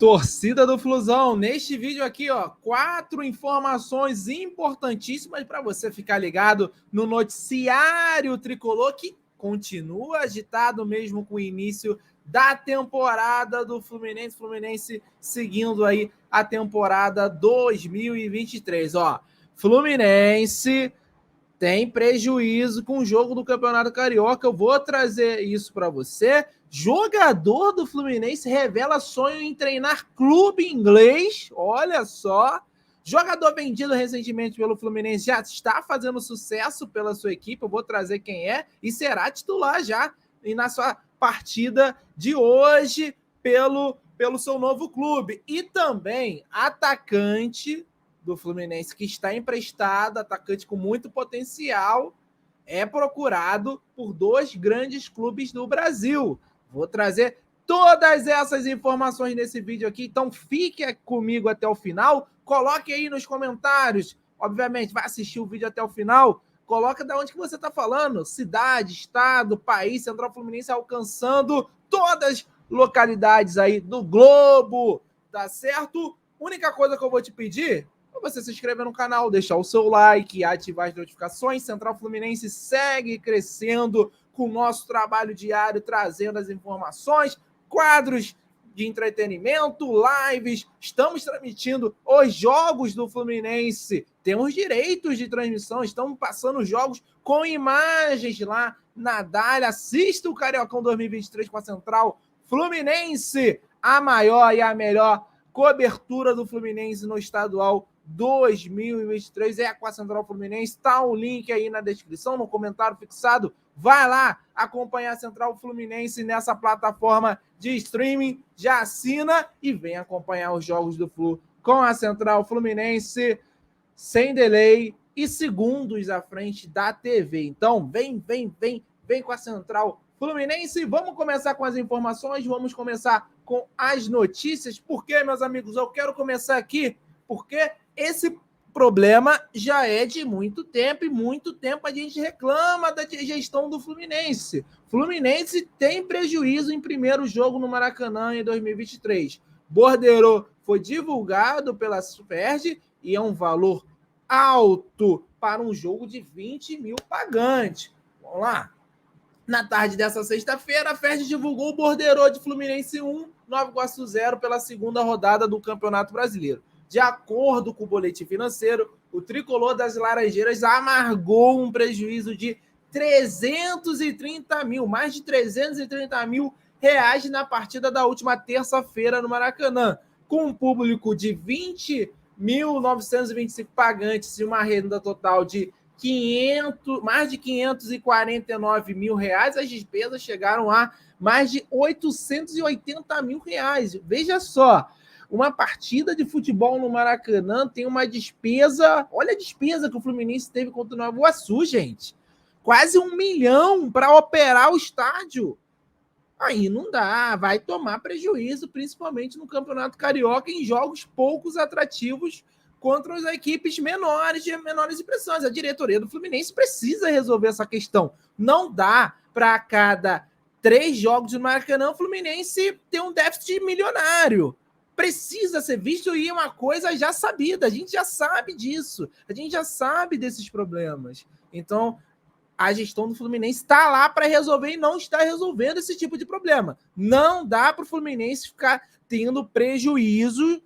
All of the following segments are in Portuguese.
Torcida do Flusão, neste vídeo aqui, 4 informações importantíssimas para você ficar ligado no noticiário tricolor, que continua agitado mesmo com o início da temporada do Fluminense. Fluminense seguindo aí a temporada 2023. Fluminense tem prejuízo com o jogo do Campeonato Carioca. Eu vou trazer isso para você. Jogador do Fluminense revela sonho em treinar clube inglês. Olha só. Jogador vendido recentemente pelo Fluminense já está fazendo sucesso pela sua equipe. Eu vou trazer quem é e será titular já e na sua partida de hoje pelo seu novo clube. E também atacante do Fluminense que está emprestado, atacante com muito potencial, é procurado por 2 grandes clubes do Brasil. Vou trazer todas essas informações nesse vídeo aqui, então fique comigo até o final, coloque aí nos comentários, obviamente vai assistir o vídeo até o final, coloca de onde que você está falando, cidade, estado, país, Central Fluminense alcançando todas as localidades aí do globo, tá certo? Única coisa que eu vou te pedir você se inscrever no canal, deixar o seu like e ativar as notificações. Central Fluminense segue crescendo com o nosso trabalho diário, trazendo as informações, quadros de entretenimento, lives. Estamos transmitindo os jogos do Fluminense. Temos direitos de transmissão, estamos passando jogos com imagens lá na Dália. Assista o Cariocão 2023 com a Central Fluminense, a maior e a melhor cobertura do Fluminense no estadual 2023 é com a Central Fluminense. Tá o link aí na descrição, no comentário fixado. Vai lá acompanhar a Central Fluminense nessa plataforma de streaming. Já assina e vem acompanhar os jogos do Flu com a Central Fluminense sem delay e segundos à frente da TV. Então, vem com a Central Fluminense. Vamos começar com as informações, vamos começar com as notícias. Por quê, meus amigos? Eu quero começar aqui porque esse problema já é de muito tempo, e muito tempo a gente reclama da gestão do Fluminense. Fluminense tem prejuízo em primeiro jogo no Maracanã em 2023. Borderô foi divulgado pela Superge e é um valor alto para um jogo de 20 mil pagantes. Vamos lá. Na tarde dessa sexta-feira, a Ferdi divulgou o borderô de Fluminense 1, Nova Iguaçu 0 pela segunda rodada do Campeonato Brasileiro. De acordo com o boletim financeiro, o tricolor das Laranjeiras amargou um prejuízo de 330 mil, mais de 330 mil reais na partida da última terça-feira no Maracanã, com um público de 20.925 pagantes e uma renda total de mais de 549 mil reais. As despesas chegaram a mais de 880 mil reais. Veja só, uma partida de futebol no Maracanã tem uma despesa. Olha a despesa que o Fluminense teve contra o Nova Iguaçu, gente. Quase 1 milhão para operar o estádio. Aí não dá, vai tomar prejuízo, principalmente no Campeonato Carioca, em jogos poucos atrativos contra as equipes menores, de menores expressões. A diretoria do Fluminense precisa resolver essa questão. Não dá para cada 3 jogos do Maracanã o Fluminense ter um déficit milionário. Precisa ser visto, e uma coisa já sabida, a gente já sabe disso, a gente já sabe desses problemas. Então, a gestão do Fluminense está lá para resolver e não está resolvendo esse tipo de problema. Não dá para o Fluminense ficar tendo prejuízo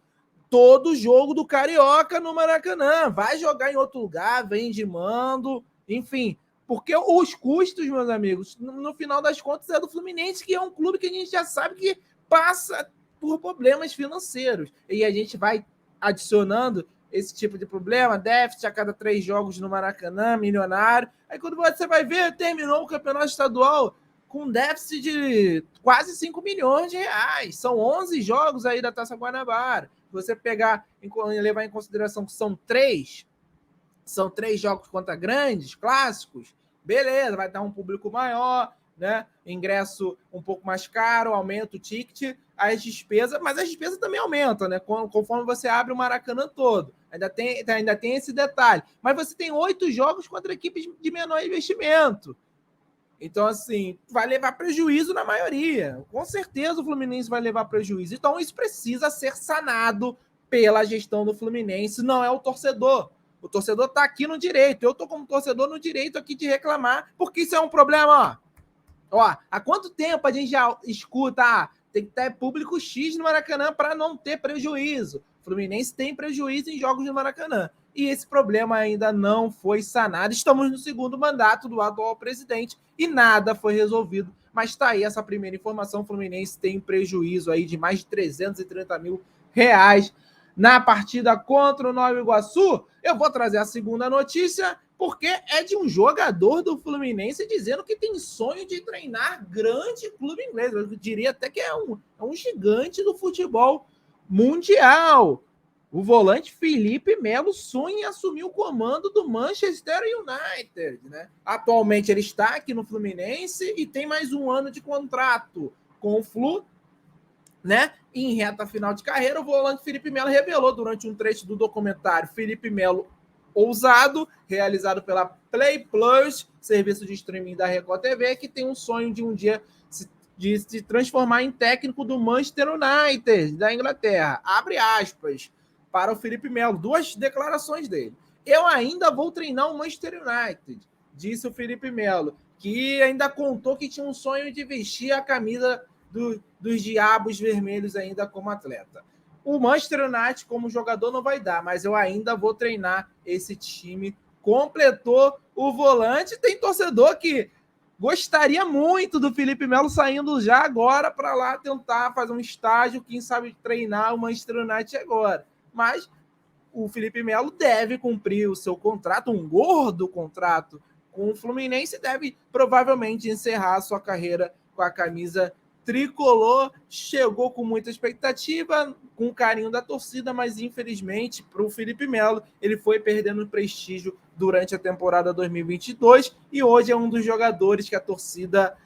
todo jogo do Carioca no Maracanã. Vai jogar em outro lugar, vende mando, enfim. Porque os custos, meus amigos, no final das contas é do Fluminense, que é um clube que a gente já sabe que passa por problemas financeiros. E a gente vai adicionando esse tipo de problema, déficit a cada 3 jogos no Maracanã, milionário. Aí quando você vai ver, terminou o campeonato estadual com déficit de quase 5 milhões de reais. São 11 jogos aí da Taça Guanabara. Você pegar e levar em consideração que são 3 jogos contra grandes, clássicos, beleza, vai dar um público maior, né? Ingresso um pouco mais caro, aumenta o ticket, as despesas, mas as despesas também aumentam, né? Conforme você abre o Maracanã todo. Ainda tem esse detalhe. Mas você tem 8 jogos contra equipes de menor investimento. Então, assim, vai levar prejuízo na maioria. Com certeza o Fluminense vai levar prejuízo. Então, isso precisa ser sanado pela gestão do Fluminense, não é o torcedor. O torcedor está aqui no direito. Eu estou como torcedor no direito aqui de reclamar, porque isso é um problema, ó. Há quanto tempo a gente já escuta, tem que ter público X no Maracanã para não ter prejuízo. O Fluminense tem prejuízo em jogos no Maracanã. E esse problema ainda não foi sanado. Estamos no segundo mandato do atual presidente e nada foi resolvido. Mas está aí essa primeira informação. O Fluminense tem prejuízo aí de mais de 330 mil reais na partida contra o Nova Iguaçu. Eu vou trazer a segunda notícia, porque é de um jogador do Fluminense dizendo que tem sonho de treinar grande clube inglês. Eu diria até que é um gigante do futebol mundial. O volante Felipe Melo sonha em assumir o comando do Manchester United, né? Atualmente ele está aqui no Fluminense e tem mais um ano de contrato com o Flu, né? E em reta final de carreira, o volante Felipe Melo revelou durante um trecho do documentário Felipe Melo Ousado, realizado pela Play Plus, serviço de streaming da Record TV, que tem um sonho de um dia de se transformar em técnico do Manchester United, da Inglaterra. Abre aspas para o Felipe Melo, duas declarações dele. Eu ainda vou treinar o Manchester United, disse o Felipe Melo, que ainda contou que tinha um sonho de vestir a camisa dos Diabos Vermelhos ainda como atleta. O Manchester United como jogador não vai dar, mas eu ainda vou treinar esse time. Completou o volante. Tem torcedor que gostaria muito do Felipe Melo saindo já agora para lá tentar fazer um estágio, quem sabe treinar o Manchester United agora. Mas o Felipe Melo deve cumprir o seu contrato, um gordo contrato com o Fluminense, deve provavelmente encerrar a sua carreira com a camisa tricolor. Chegou com muita expectativa, com o carinho da torcida, mas infelizmente para o Felipe Melo ele foi perdendo prestígio durante a temporada 2022 e hoje é um dos jogadores que a torcida,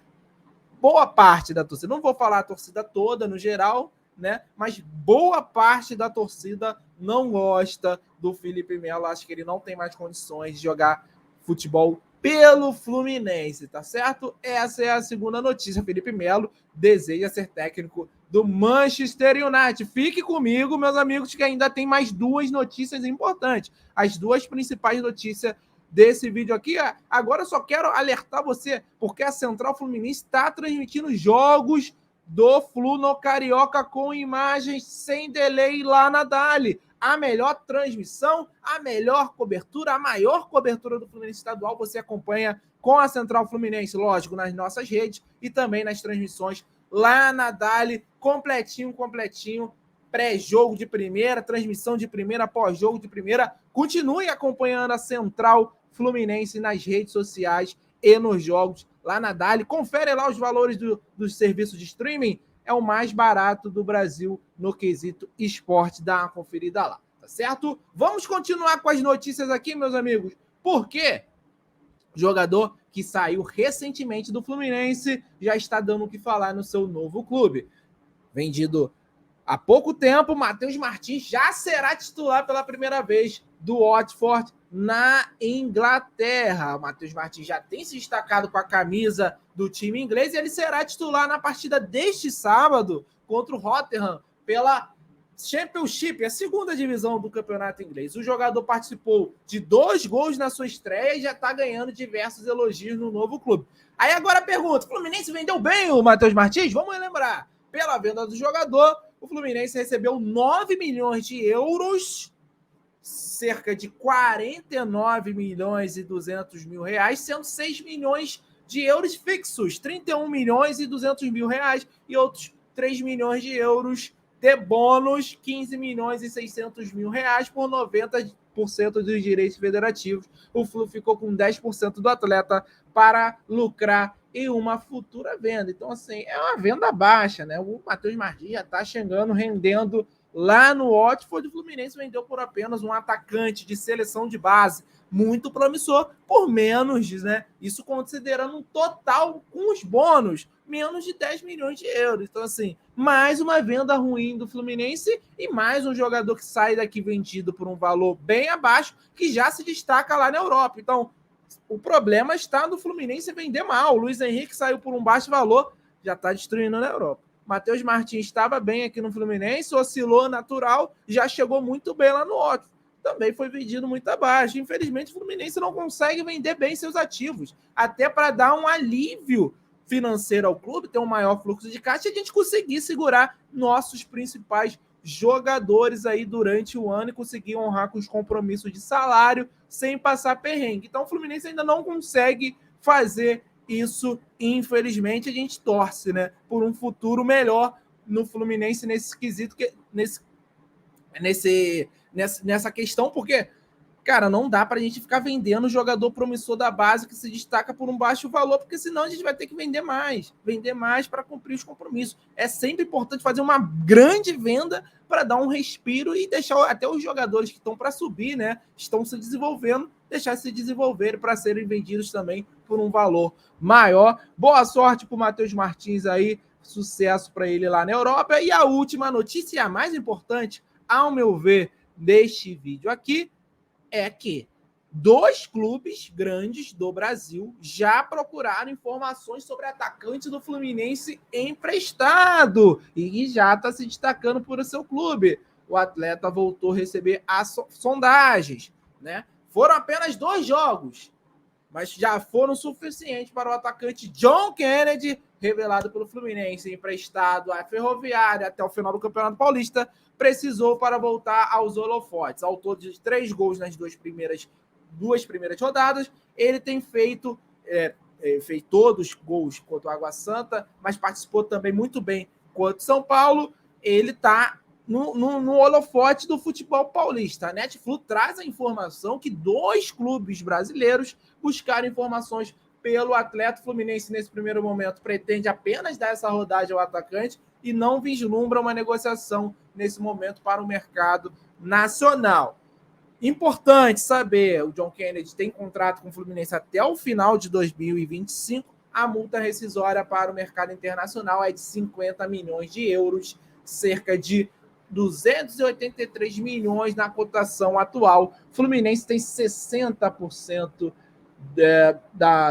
boa parte da torcida, não vou falar a torcida toda no geral, né? Mas boa parte da torcida não gosta do Felipe Melo. Acho que ele não tem mais condições de jogar futebol pelo Fluminense, tá certo? Essa é a segunda notícia. Felipe Melo deseja ser técnico do Manchester United. Fique comigo, meus amigos, que ainda tem mais duas notícias importantes. As duas principais notícias desse vídeo aqui. Agora eu só quero alertar você, porque a Central Fluminense está transmitindo jogos do Flu no Carioca com imagens sem delay lá na Dali. A melhor transmissão, a melhor cobertura, a maior cobertura do Fluminense estadual você acompanha com a Central Fluminense, lógico, nas nossas redes e também nas transmissões lá na Dali, completinho, pré-jogo de primeira, transmissão de primeira, pós-jogo de primeira. Continue acompanhando a Central Fluminense nas redes sociais e nos jogos lá na Dali. Confere lá os valores dos serviços de streaming. É o mais barato do Brasil no quesito esporte. Dá uma conferida lá, tá certo? Vamos continuar com as notícias aqui, meus amigos. Por quê? Jogador que saiu recentemente do Fluminense já está dando o que falar no seu novo clube. Vendido há pouco tempo, Matheus Martins já será titular pela primeira vez do Watford na Inglaterra. O Matheus Martins já tem se destacado com a camisa do time inglês e ele será titular na partida deste sábado contra o Rotherham pela Championship, a segunda divisão do campeonato inglês. O jogador participou de 2 gols na sua estreia e já está ganhando diversos elogios no novo clube. Aí agora a pergunta, o Fluminense vendeu bem o Matheus Martins? Vamos lembrar, pela venda do jogador, o Fluminense recebeu 9 milhões de euros, cerca de 49 milhões e 200 mil reais, sendo 6 milhões de euros fixos, 31 milhões e 200 mil reais e outros 3 milhões de euros de bônus, 15 milhões e 600 mil reais por 90% dos direitos federativos. O Flu ficou com 10% do atleta para lucrar em uma futura venda. Então, assim, é uma venda baixa, né? O Matheus Martins já está chegando, rendendo lá no Watford. O Fluminense vendeu por apenas um atacante de seleção de base, muito promissor, por menos, né? Isso considerando um total com os bônus, menos de 10 milhões de euros. Então, assim, mais uma venda ruim do Fluminense e mais um jogador que sai daqui vendido por um valor bem abaixo, que já se destaca lá na Europa. Então, O problema está no Fluminense vender mal. O Luiz Henrique saiu por um baixo valor, já está destruindo na Europa. Matheus Martins estava bem aqui no Fluminense, oscilou natural, já chegou muito bem lá no Watford. Também foi vendido muito abaixo. Infelizmente, o Fluminense não consegue vender bem seus ativos, até para dar um alívio financeiro ao clube, ter um maior fluxo de caixa e a gente conseguir segurar nossos principais jogadores aí durante o ano e conseguir honrar com os compromissos de salário sem passar perrengue. Então o Fluminense ainda não consegue fazer isso, infelizmente. A gente torce, né, por um futuro melhor no Fluminense nesse quesito, nessa questão, porque, cara, não dá pra gente ficar vendendo jogador promissor da base que se destaca por um baixo valor, porque senão a gente vai ter que vender mais para cumprir os compromissos. É sempre importante fazer uma grande venda para dar um respiro e deixar até os jogadores que estão para subir, né, estão se desenvolvendo, deixar se desenvolver para serem vendidos também por um valor maior. Boa sorte para o Matheus Martins aí, sucesso para ele lá na Europa. E a última notícia, e a mais importante, ao meu ver, deste vídeo aqui, é que 2 clubes grandes do Brasil já procuraram informações sobre atacante do Fluminense emprestado e já está se destacando por seu clube. O atleta voltou a receber as sondagens, né? Foram apenas 2 jogos, mas já foram suficientes para o atacante John Kennedy, revelado pelo Fluminense, emprestado à Ferroviária até o final do Campeonato Paulista, precisou para voltar aos holofotes. Autor de 3 gols nas duas primeiras rodadas, ele tem feito todos os gols contra o Água Santa, mas participou também muito bem contra o São Paulo. Ele está no holofote do futebol paulista. A Netflix traz a informação que 2 clubes brasileiros buscaram informações pelo atleta. Fluminense, nesse primeiro momento, pretende apenas dar essa rodagem ao atacante e não vislumbra uma negociação nesse momento para o mercado nacional. Importante saber, o John Kennedy tem contrato com o Fluminense até o final de 2025. A multa rescisória para o mercado internacional é de 50 milhões de euros, cerca de 283 milhões na cotação atual. O Fluminense tem 60%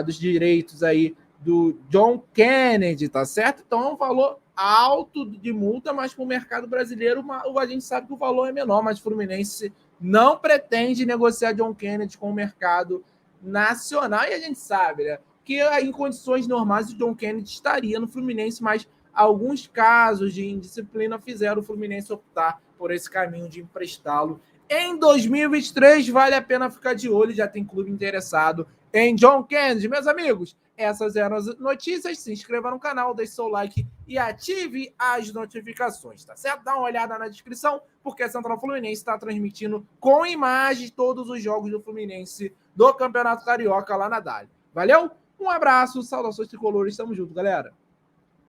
dos direitos aí do John Kennedy, tá certo? Então é um valor alto de multa, mas para o mercado brasileiro a gente sabe que o valor é menor, mas o Fluminense não pretende negociar John Kennedy com o mercado nacional, e a gente sabe, né, que em condições normais o John Kennedy estaria no Fluminense, mas alguns casos de indisciplina fizeram o Fluminense optar por esse caminho de emprestá-lo. Em 2023, vale a pena ficar de olho, já tem clube interessado em John Kennedy. Meus amigos, essas eram as notícias. Se inscreva no canal, deixe seu like e ative as notificações, tá certo? Dá uma olhada na descrição, porque a Central Fluminense está transmitindo com imagem todos os jogos do Fluminense do Campeonato Carioca lá na Dali. Valeu? Um abraço, saudações tricolores, tamo junto, galera.